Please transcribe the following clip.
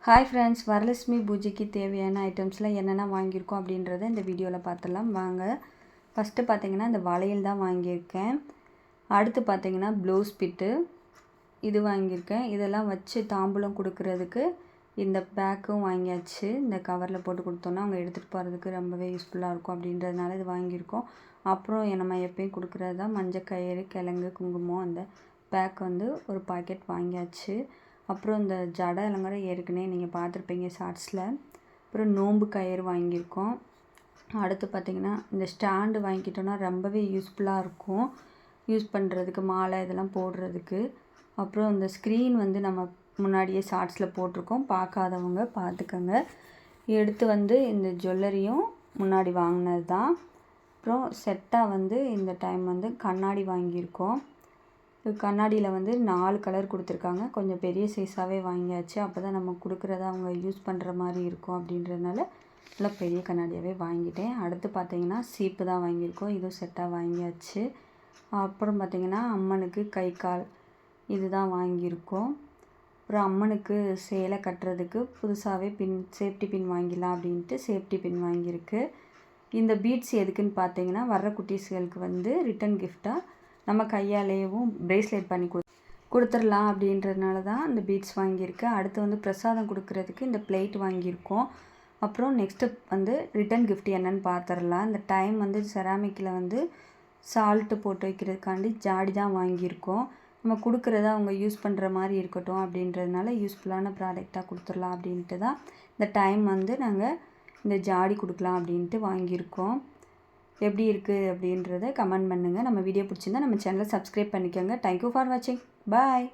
Hi friends, Varalakshmi பூஜைக்கு தேவையான ஐட்டம்ஸ்லாம் என்னென்ன வாங்கியிருக்கோம் அப்படின்றத இந்த வீடியோவில் பார்த்துடலாம் வாங்க. ஃபஸ்ட்டு பார்த்தீங்கன்னா இந்த வளையல் தான் வாங்கியிருக்கேன். அடுத்து பார்த்தீங்கன்னா ப்ளவுஸ் பிட்டு இது வாங்கியிருக்கேன். இதெல்லாம் வச்சு தாம்பூலம் கொடுக்கறதுக்கு இந்த பேக்கும் வாங்கியாச்சு. இந்த கவரில் போட்டு கொடுத்தோன்னா அவங்க எடுத்துகிட்டு போகிறதுக்கு ரொம்பவே யூஸ்ஃபுல்லாக இருக்கும் அப்படின்றதுனால இது வாங்கியிருக்கோம். அப்புறம் நம்ம எப்பயும் கொடுக்குறது தான் மஞ்சள் கயிறு, கிழங்கு, குங்குமம். அந்த பேக் வந்து ஒரு பாக்கெட் வாங்கியாச்சு. அப்புறம் இந்த ஜடை அலங்காரம் ஏற்கனவே நீங்கள் பார்த்துருப்பீங்க ஷார்ட்ஸில். அப்புறம் நோம்பு கயிறு வாங்கியிருக்கோம். அடுத்து பார்த்திங்கன்னா இந்த ஸ்டாண்டு வாங்கிக்கிட்டோன்னா ரொம்பவே யூஸ்ஃபுல்லாக இருக்கும் யூஸ் பண்ணுறதுக்கு, மாலை இதெல்லாம் போடுறதுக்கு. அப்புறம் இந்த ஸ்க்ரீன் வந்து நம்ம முன்னாடியே ஷார்ட்ஸில் போட்டிருக்கோம், பார்க்காதவங்க பார்த்துக்கோங்க. எடுத்து வந்து இந்த ஜுவல்லரியும் முன்னாடி வாங்கினது தான். அப்புறம் செட்டாக வந்து இந்த டைம் வந்து கண்ணாடி வாங்கியிருக்கோம். கண்ணாடியில் வந்து 4 கலர் கொடுத்துருக்காங்க. கொஞ்சம் பெரிய சைஸாகவே வாங்கியாச்சு. அப்போ தான் நம்ம கொடுக்குறத அவங்க யூஸ் பண்ணுற மாதிரி இருக்கும் அப்படின்றதுனால நல்லா பெரிய கண்ணாடியாகவே வாங்கிட்டேன். அடுத்து பார்த்திங்கன்னா சீப்பு தான் வாங்கியிருக்கோம். இதுவும் செட்டாக வாங்கியாச்சு. அப்புறம் பார்த்திங்கன்னா அம்மனுக்கு கை கால் இது தான் வாங்கியிருக்கோம். அப்புறம் அம்மனுக்கு சேலை கட்டுறதுக்கு புதுசாகவே சேஃப்டி பின் வாங்கிடலாம் அப்படின்ட்டு சேஃப்டி பின் வாங்கியிருக்கு. இந்த பீட்ஸ் எதுக்குன்னு பார்த்தீங்கன்னா வர்ற குட்டீஸ்களுக்கு வந்து ரிட்டன் கிஃப்டாக நம்ம கையாலேயும் ப்ரேஸ்லெட் பண்ணி கொடுத்துடலாம் அப்படின்றதுனால தான் இந்த பீட்ஸ் வாங்கியிருக்கேன். அடுத்து வந்து பிரசாதம் கொடுக்கறதுக்கு இந்த பிளேட் வாங்கியிருக்கோம். அப்புறம் நெக்ஸ்ட்டு வந்து ரிட்டன் கிஃப்ட் என்னென்னு பார்த்துடலாம். இந்த டைம் வந்து செராமிக்கில் வந்து சால்ட்டு போட்டு வைக்கிறதுக்காண்டி ஜாடி தான் வாங்கியிருக்கோம். நம்ம கொடுக்குறத அவங்க யூஸ் பண்ணுற மாதிரி இருக்கட்டும் அப்படின்றதுனால யூஸ்ஃபுல்லான ப்ராடக்டாக கொடுத்துடலாம் அப்படின்ட்டு தான் இந்த டைம் வந்து நாங்கள் இந்த ஜாடி கொடுக்கலாம் அப்படின்ட்டு வாங்கியிருக்கோம். எப்படி இருக்குது அப்படின்றத கமெண்ட் பண்ணுங்கள். நம்ம வீடியோ பிடிச்சிருந்தா நம்ம சேனலை சப்ஸ்கிரைப் பண்ணிக்கோங்க. தேங்க்யூ ஃபார் வாட்சிங். பாய்.